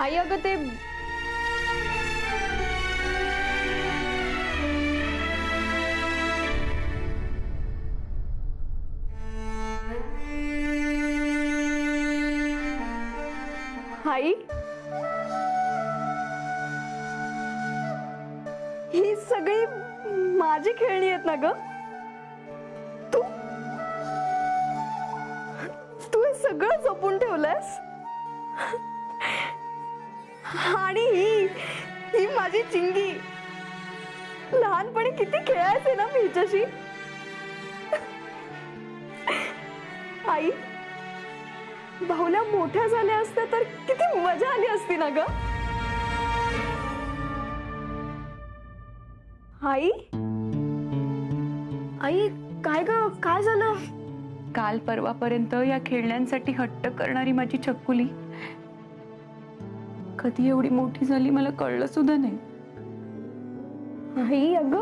आई अगं ते आई ही सगळी माझी खेळणी आहेत ना ग? तू तू हे सगळं जपून ठेवलंयस आणि ही माझी चिंगी लहानपणी किती खेळायचे ना मी हिच्याशी. आई बाहुल्या मोठ्या झाल्या असत्या तर किती मजा आली असती ना ग. आई आई काय ग काय झालं? काल परवापर्यंत या खेळण्यांसाठी हट्ट करणारी माझी छकुली कधी एवढी मोठी झाली मला कळलं सुद्धा नाही. आई अगं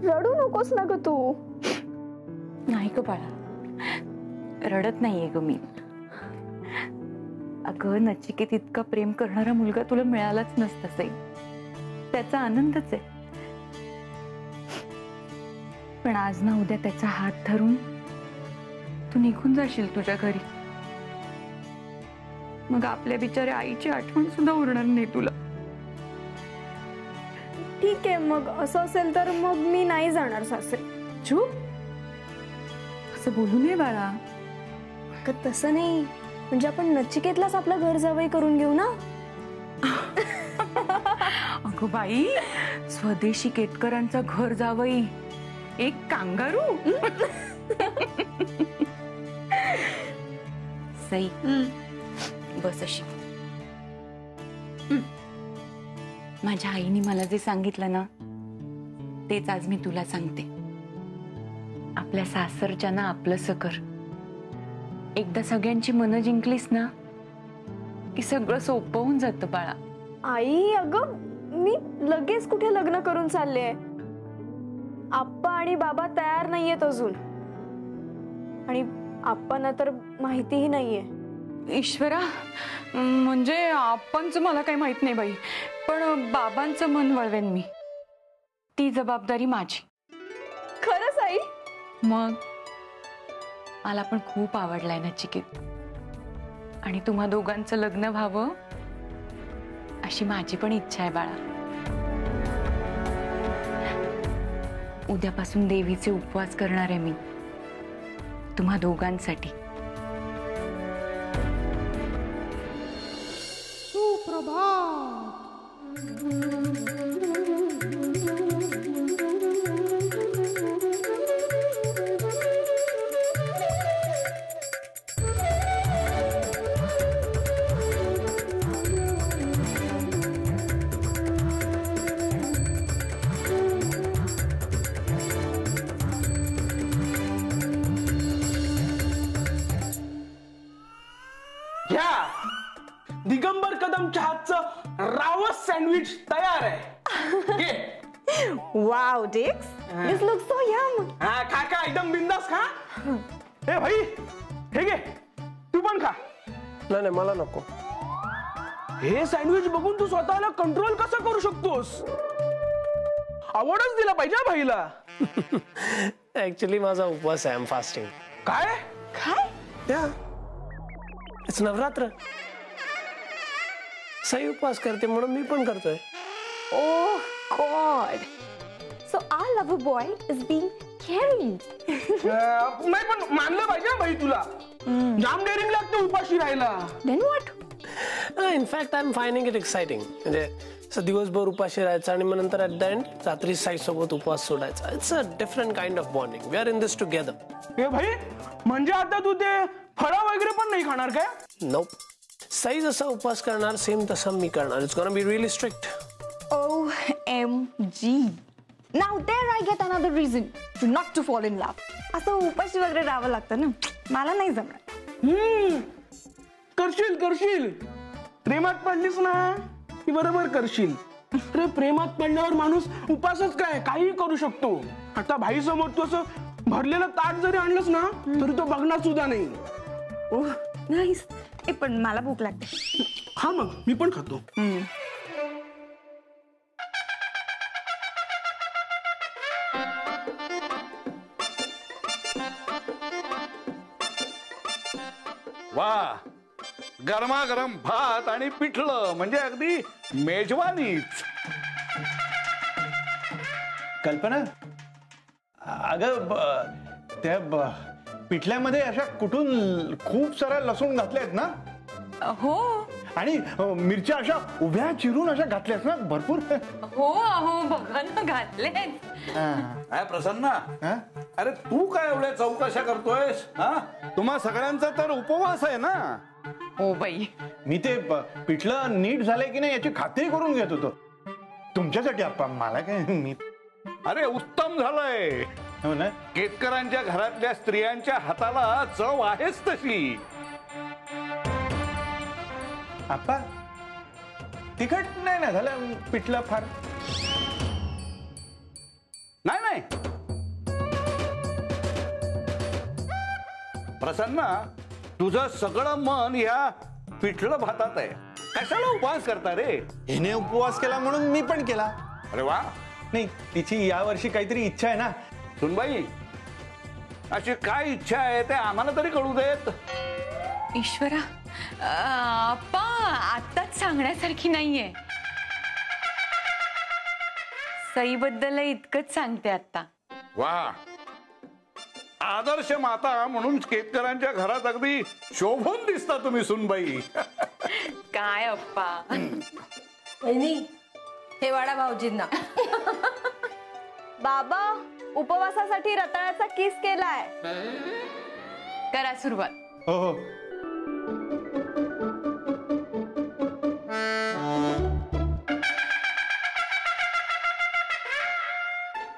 रडू नकोस ना ग तू. नाही ग बाळा, रडत नाहीये ग मी. अगं नचिकेत इतका प्रेम करणारा मुलगा तुला मिळालाच नसता सई, त्याचा आनंदच आहे. पण आज ना उद्या त्याचा हात धरून तू निघून जाशील तुझ्या घरी. मग आपल्या बिचाऱ्या आईची आठवण सुद्धा उरणार नाही तुला. ठीक आहे मग असं असेल तर मग मी नाही जाणार सासरी. चूप, असं बोलू नये बाळा. तसं नाही, म्हणजे आपण नचिकेतलाच आपलं घर जावई करून घेऊ ना. अगं बाई, स्वदेशी केतकरांचा घर जावई एक कांगारू. सई बस अशी. माझ्या आईने मला जे सांगितलं ना तेच आज मी तुला सांगते. आपल्या सासरच्या ना आपलंसं कर. एकदा सगळ्यांची मनं जिंकलीस ना की सगळं सोपं होऊन जातं बाळा. आई अगं मी लगेच कुठे लग्न करून चालले. आप्पा आणि बाबा तयार नाहीयेत अजून, आणि आप्पांना तर माहितीही नाहीये. ईश्वरा, म्हणजे आप्पांचं मला काही माहित नाही बाई, पण बाबांचं मन वळवेन मी. ती जबाबदारी माझी. खरंच आई? मग मला पण खूप आवडलाय नचिकेत, आणि तुम्हा दोघांचं लग्न व्हावं अशी माझी पण इच्छा आहे बाळा. उद्यापासून देवीचे उपवास करणार आहे मी तुम्हा दोघांसाठी. दिगंबर कदम चहाचं रावस सँडविच तयार आहे. वाव डिक्स, दिस लुक्स सो यम. हा खा खा, एकदम बिंदास खा. ए भाई हे घे, तू पण खा. नाही नाही मला नको. हे सँडविच बघून तू स्वतःला कंट्रोल कसं करू शकतोस? आवडच दिला पाहिजे भाईला. ऍक्च्युली माझा उपवास आहे. I am fasting. काय काय? या इट्स नवरात्र. सई उपवास करते म्हणून मी पण करतोय. Oh God. So our lover boy is being caring. नाही पण मानलं पाहिजे भाई तुला. जाम डेअरिंग लागते उपाशी राहायला. Then what? In fact I am finding it exciting. म्हणजे दिवसभर उपाशी राहायचं आणि मग नंतर ॲट द एंड रात्री साई सोबत उपवास सोडायचा. It's a different kind of bonding. We are in this together. हे भाई म्हणजे आता तू ते फळं वगैरे पण नाही खाणार काय? नो. साई जसा उपवास करणार सेम तसा मी करणार. It's gonna be really strict. OMG. Now there I get another reason to not to fall in love. असं उपाशी वगैरे राहावं लागतं ना, मला नाही जमणार. करशील करशील. प्रेमात पडलीस ना की बरोबर करशील. अरे प्रेमात पडल्यावर माणूस उपासच काय काही करू शकतो. आता भाई समोर तू असं भरलेलं ताट जरी आणलंस ना तरी तो बघणार सुद्धा नाही. ओह नाईस. पण मला भूक लागते. खा मग, मी पण खातो. वा, गरमागरम भात आणि पिठलं म्हणजे अगदी मेजवानीच. कल्पना, अगं त्या पिठल्यामध्ये अशा कुठून खूप साऱ्या लसूण घातल्यात ना, हो आणि मिरच्या अशा उभ्या चिरून अशा घातल्यात ना भरपूर. हो अहो बघा ना घातले. काय प्रसन्ना, अरे तू काय एवढ्या चौकशा करतोयस? हा, तुम्हा सगळ्यांचा तर उपवास आहे ना. हो बाई, मी ते पिठलं नीट झालंय की नाही याची खात्री करून घेत होतो तुमच्यासाठी. आप्पा मला काय, मी अरे उत्तम झालंय. हो ना. केतकरांच्या घरातल्या स्त्रियांच्या हाताला चव आहेच तशी. आप्पा तिखट नाही ना झालं पिठलं फार? नाही नाही प्रसन्ना, तुझं सगळं मन या पिठलं भातात आहे. कशाला उपवास करता रे? हिने उपवास केला म्हणून मी पण केला. अरे वा. नाही, तिची यावर्षी काहीतरी इच्छा आहे ना. सुनबाई, अशी काय इच्छा आहे ते आम्हाला तरी कळू देत. ईश्वरा, आप्पा आताच सांगण्यासारखी नाहीये. सईबद्दल इतकंच सांगते आता. वा, आदर्श माता म्हणून केतकरांच्या घरात अगदी शोभून दिसता तुम्ही सुनबाई. काय अप्पा. वहिनी, हे वाडा भाऊजींना. बाबा, उपवासासाठी रताळ्याचा किस केलाय. करा सुरुवात. हो हो.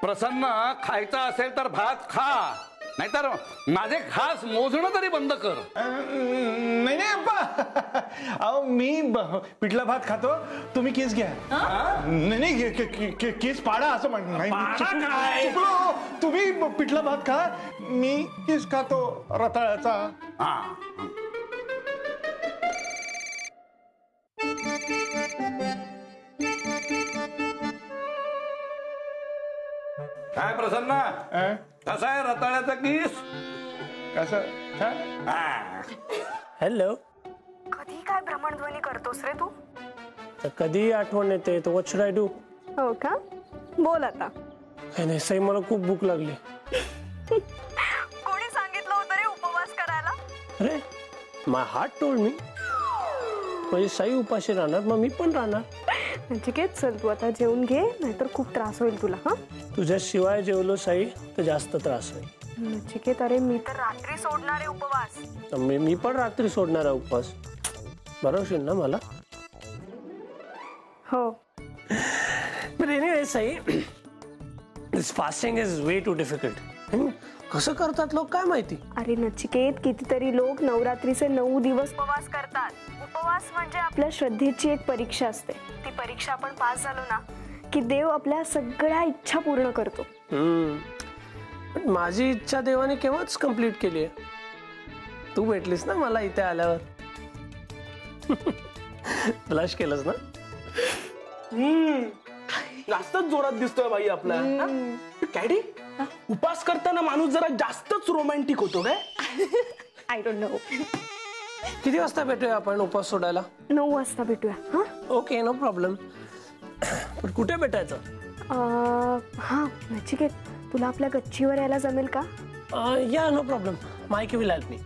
प्रसन्न, खायचा असेल तर भात खा, नाहीतर माझे खास मोजणं तरी बंद कर. नाही नाही अप्पा, अहो मी पिठला भात खातो, तुम्ही केस घ्या. नाही नाही, केस पाडा असं म्हणतो. तुम्ही पिठला भात खा, मी केस खातो रताळ्याचा. हा, काय प्रसन्न, कसा आहे रताळ्याचा किस? कसं छान. हॅलो. कधी काय भ्रमणध्वनी करतोस रे तू? तर कधी आठवण येते तर व्हॉट शुड आय डू? हो का? बोल आता. नाही सई, मला खूप भूक लागली. कोणी सांगितलं होतं रे उपवास करायला? अरे, माय हार्ट टोल्ड मी. म्हणजे साई उपाशी राहणार, मग मी पण राहणार. नचिकेत, चल तू आता जेवून घे, नाहीतर खूप त्रास होईल तुला. हा, तुझ्याशिवाय जेवलो साई तर जास्त त्रास होईल. नचिकेत, अरे मी तर रात्री सोडणार आहे उपवास. तर मी पण रात्री सोडणार आहे उपवास. बरोबर ना मला? हो. But anyway, Sai, this fasting is way too difficult. कसं करतात लोक काय माहिती. अरे नचिकेत, कितीतरी लोक नवरात्रीचे 9 दिवस उपवास करतात. उपवास म्हणजे आपल्या श्रद्धेची एक परीक्षा असते. ती परीक्षा आपण पास झालो ना की देव आपल्या सगळ्या इच्छा पूर्ण करतो. पण माझी इच्छा देवाने केव्हाच कम्प्लीट केली आहे. तू भेटलीस ना मला इथे आल्यावर. ब्लश केलंस ना. जास्तच जोरात दिसतोय बाई आपला. कॅडी, उपास करताना माणूस जरा जास्तच रोमॅन्टिक होतो काय? I don't know. किती वाजता भेटूया आपण उपवास सोडायला? 9 वाजता भेटूया. हा, ओके, नो प्रॉब्लेम. पण कुठे भेटायचं? हा नचिकेत, तुला आपल्या गच्चीवर यायला जमेल का? या, नो प्रॉब्लेम. मायके विल हेल्प मी.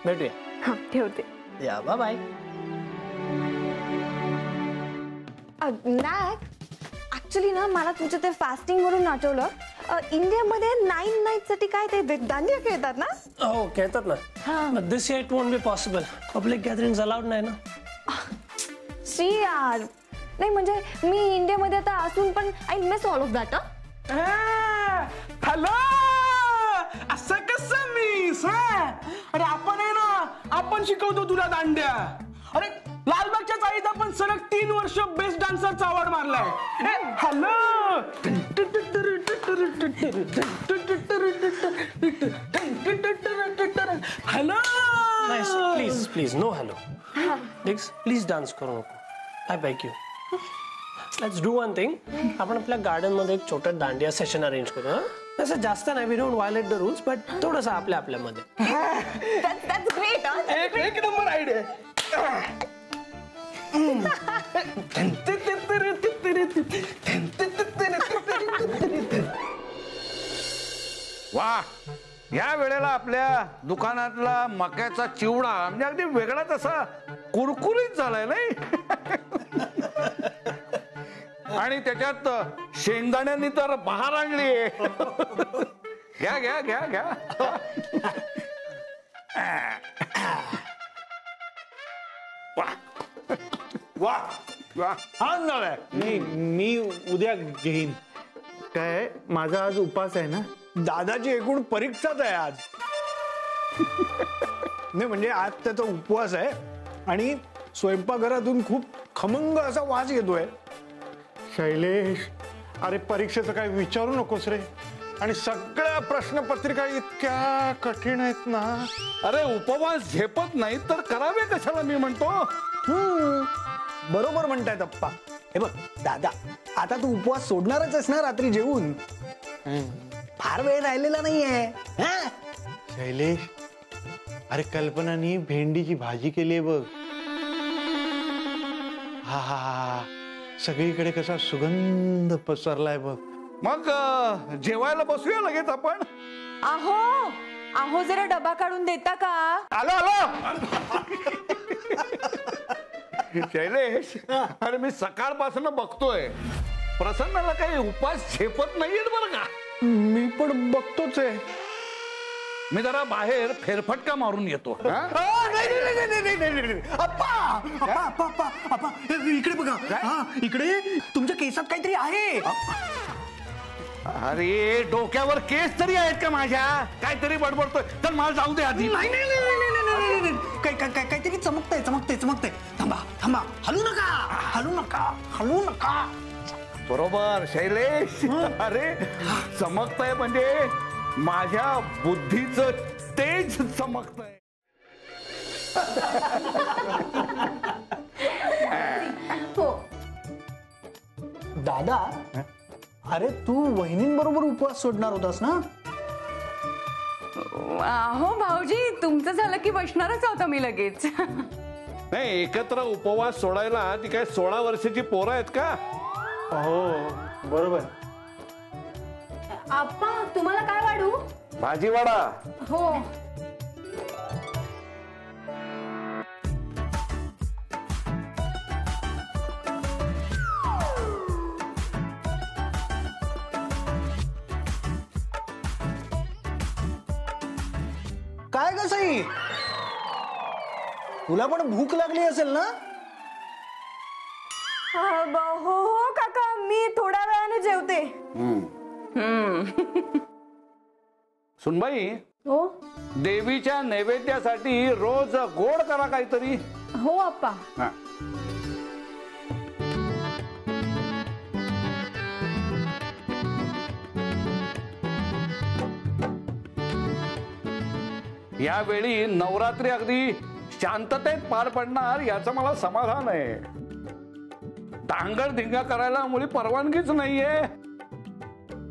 भेटूया. हा, ठेवते. या, बाय बाय. नाही, ऍक्च्युली ना मला तुझं ते फास्टिंग वरून आठवलं. इंडियामध्ये 9 नाईट साठी काय ते दांडिया खेळतात ना? हो, खेळतात ना. This year it won't be possible. Public gathering allowed नाही ना. शी यार, नाही म्हणजे मी इंडियामध्ये आता असून पण I miss all of that. Hello, असं कसं मिस? अरे आपण आहे ना, आपण शिकवतो तुला दांड्या. अरे लालबागच्या चाळीत आपण सलग 3 वर्ष बेस्ट डान्सरचा अवॉर्ड मारलाय. Hello. Hello. Please please, no hello. Please dance करू नको. I beg you. Let's do one thing. आपण आपल्या गार्डन मध्ये एक छोटं दांडिया सेशन अरेंज करू. तसं जास्त नाही, we don't violate the rules, but थोडंसं आपल्यामध्ये. That's great, huh? एक नंबर आयडिया. वा, या वेळेला आपल्या दुकानातला मक्याचा चिवडा म्हणजे अगदी वेगळाच असा कुरकुरीत झालाय नाही. आणि त्याच्यात शेंगदाण्यांनी तर बहार आणली. घ्या घ्या घ्या घ्या. वा वा. छान झालाय. मी उद्या घेईन. काय माझा आज उपास आहे ना, दादाची एकूण परीक्षाच आहे आज. नाही म्हणजे आज त्याचा उपवास आहे आणि स्वयंपाकघरातून खूप खमंग असा वास येतोय. शैलेश, अरे परीक्षेचं काय विचारू नकोस रे. आणि सगळ्या प्रश्नपत्रिका इतक्या कठीण आहेत ना. अरे उपवास झेपत नाही तर करावे कशाला मी म्हणतो. बरोबर म्हणतायत अप्पा. हे बघ दादा, आता तू उपवास सोडणारच आहेस ना रात्री जेवून. फार वेळ राहिलेला नाहीये. शैलेश, अरे कल्पनानी भेंडीची भाजी केली आहे बघ. हा हा हा, सगळीकडे कसा सुगंध पसरलाय बघ. मग जेवायला बसूया लगेच आपण. अहो जरा डबा काढून देता का? आलो आलो. शैलेश, अरे मी सकाळपासून बघतोय प्रसन्नाला काही उपास झेपत नाहीयेत बरं का. मी पण बघतोच आहे. मी जरा बाहेर फेरफटका मारून येतो. इकडे बघा. इकडे तुमच्या केसात काहीतरी आहे. अरे डोक्यावर केस तरी आहेत का माझ्या? काहीतरी बडबडतोय. तर मला जाऊ दे आधी. काहीतरी चमकतंय. थांबा. हलू नका. बरोबर शैलेश. अरे चमकतंय म्हणजे माझ्या बुद्धीचं तेज चमकतंय. दादा, अरे तू वहिनींबरोबर उपवास सोडणार होतास ना? अहो भाऊजी, तुमचं झालं की बसणारच होता मी लगेच. नाही, एकत्र उपवास सोडायला ती काय 16 वर्षाची पोरं आहेत का? हो बरोबर. आप्पा, तुम्हाला काय वाढू? भाजी वाडा. हो. काय ग सई, तुला पण भूक लागली असेल ना? हो काका, मी थोड्या वेळाने जेवते. सुनबाई, हो देवीच्या नैवेद्यासाठी रोज गोड करा काहीतरी. हो आप्पा. हा. यावेळी नवरात्री अगदी शांततेत पार पडणार याचं मला समाधान आहे. धांगड धिंगा करायला मुळी परवानगीच नाहीये.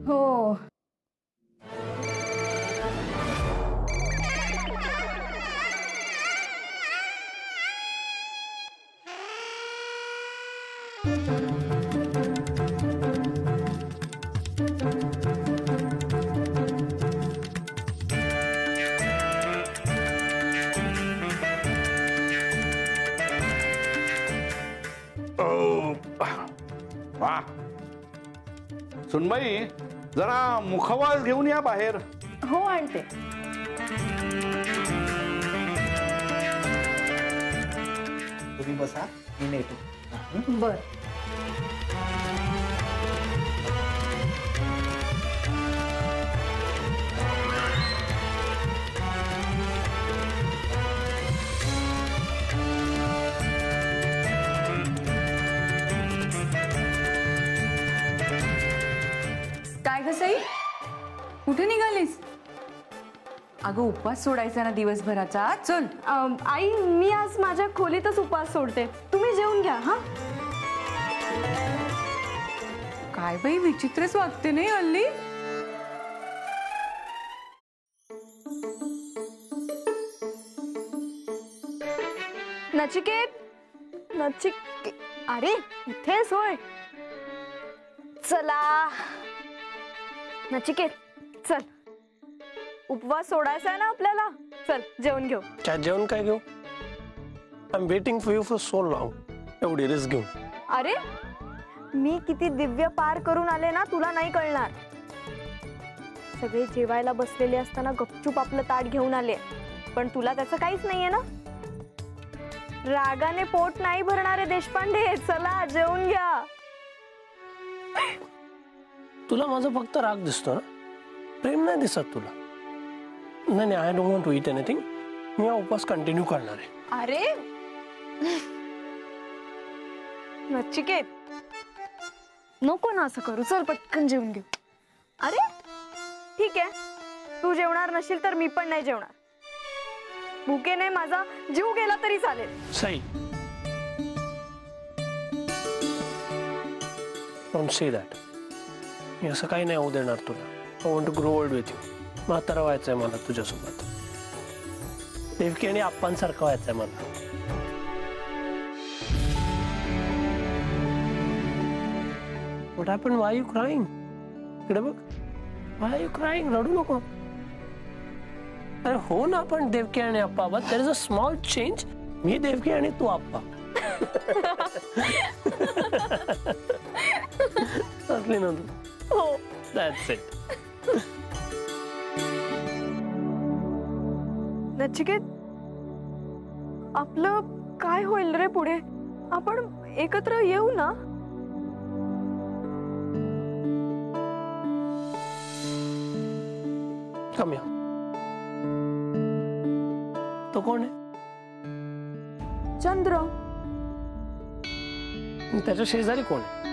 हो. वा, सुनबाई जरा मुखवास घेऊन या बाहेर. हो आणते. तुम्ही बसा, मी नेतो. बर. काय ग सई, कुठे निघालीस? अगं उपवास सोडायचा ना दिवसभराचा, चल. आई मी आज माझ्या खोलीतच उपवास सोडते, तुम्ही जेवून घ्या. हा काय बाई विचित्रच वागते नाही हल्ली. नचिकेत अरे इथेच होय. चला नचिकेत चल, उपवास सोडायचा आहे ना आपल्याला. चल जेवण घेऊ. जेवण काय घेऊ? I am waiting for you for so long. एवढी रिस्क घेऊ? अरे मी किती दिव्य पार करून आले ना, तुला नाही कळणार. सगळे जेवायला बसलेले असताना गपचूप आपलं ताट घेऊन आले, पण तुला त्याचं काहीच नाहीये ना. रागाने पोट नाही भरणारे देशपांडे, चला जेवून घ्या. तुला माझा फक्त राग दिसतो ना, प्रेम नाही दिसत तुला. नाही I don't want to eat anything. मी हा उपवास कंटिन्यू करणार आहे. अरे नचिकेत नको ना असं करू, चल पटकन जेवून घेऊ. अरे ठीक आहे, तू जेवणार नशील तर मी पण नाही जेवणार. भुकेने माझा जीव गेला तरी चालेल. Sai, don't say that. मी असं काही नाही होऊ देणार तुला. I want to grow old with you. म्हातारा व्हायचंय मला तुझ्यासोबत. देवकी आणि आप्पांसारखं व्हायचंय मला. What happened? Why are you crying? इकडे बघ. Why are you crying? रडू नको. अरे हो ना, आपण देवकी आणि Appa. But there is a small change. मी देवकी आणि तू आप्पा. असली ना तू. हो दॅट्स इट. नचिकेत आपलं काय होईल रे पुढे? आपण एकत्र येऊ ना? Come here. तो कोण आहे? चंद्र. त्याच्या शेजारी कोण आहे?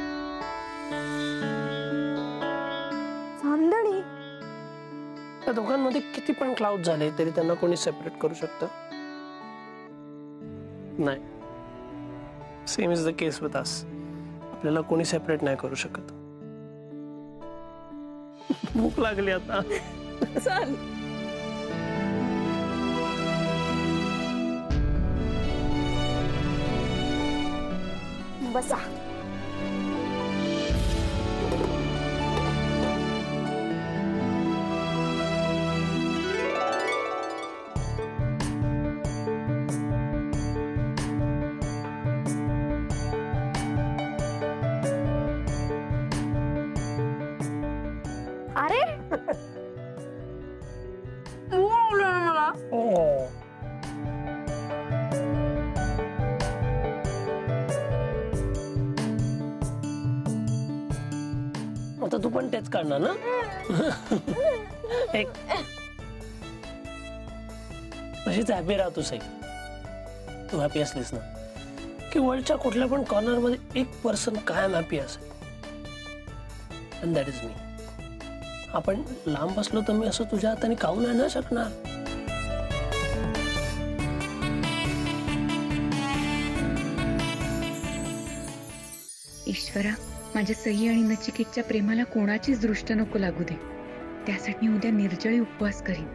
चांदणी. त्या दोघांमध्ये किती पण क्लाउड झाले तरी त्यांना कोणी सेपरेट करू शकतं? नाही. Same is the case with us. आपल्याला कोणी सेपरेट नाही करू शकत. भूक लागली आता. चल. बसा. अरे मला. आता तू पण तेच काढणार ना? एक अशीच हॅपी राहतो सई. तू हॅपी असलीस ना की वर्ल्डच्या कुठल्या पण कॉर्नर मध्ये एक पर्सन कायम हॅपी असेल. And that is me. आपण लांब बसलो तर मी असं तुझ्या हाताने खाऊ नाही ना शकणार. ईश्वरा, माझ्या सई आणि नचिकेतच्या प्रेमाला कोणाचीच दृष्ट नको लागू दे. त्यासाठी मी उद्या निर्जळी उपवास करीन.